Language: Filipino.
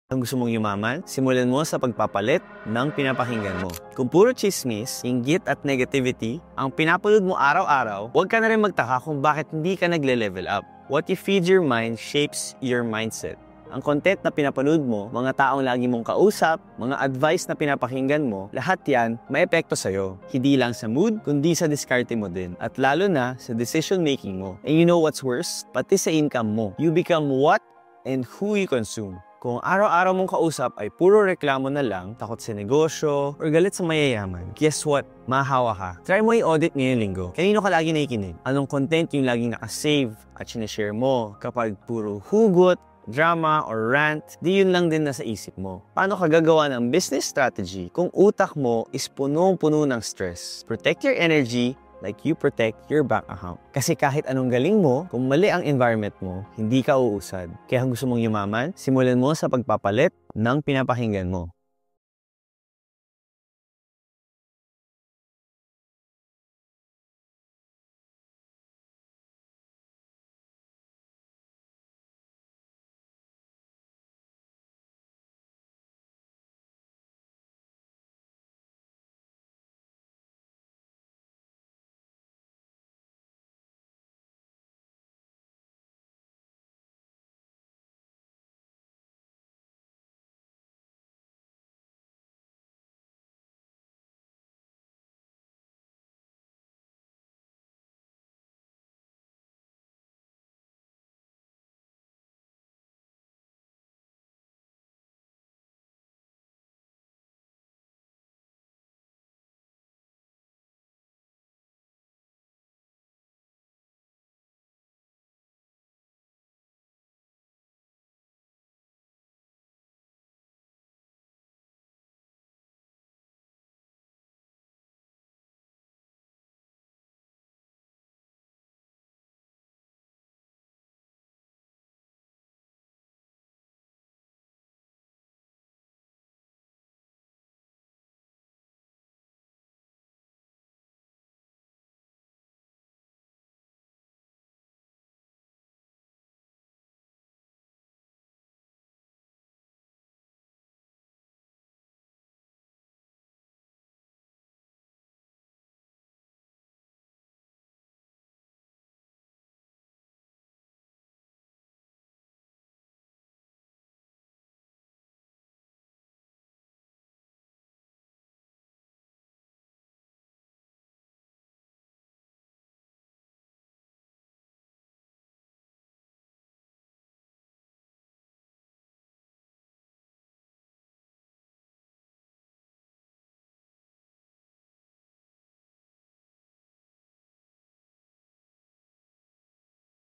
Ang gusto mong yumaman, simulan mo sa pagpapalit ng pinapakinggan mo. Kung puro chismis, inggit at negativity ang pinapanood mo araw-araw, huwag ka na rin magtaka kung bakit hindi ka nagle-level up. What you feed your mind shapes your mindset. Ang content na pinapanood mo, mga taong lagi mong kausap, mga advice na pinapakinggan mo, lahat yan may epekto sa'yo. Hindi lang sa mood, kundi sa diskarte mo din. At lalo na sa decision making mo. And you know what's worse? Pati sa income mo. You become what and who you consume. Kung araw-araw mong kausap ay puro reklamo na lang, takot sa negosyo, or galit sa mayayaman, guess what? Mahawa ka. Try mo i-audit ngayong linggo. Kanino ka lagi nakikinig? Anong content yung laging nakasave at sinashare mo? Kapag puro hugot, drama, or rant, di yun lang din nasa isip mo. Paano ka gagawa ng business strategy kung utak mo is punong-puno ng stress? Protect your energy like you protect your bank account. Kasi kahit anong galing mo, kung mali ang environment mo, hindi ka uusad. Kaya kung gusto mong yumaman, simulan mo sa pagpapalit ng pinapakinggan mo.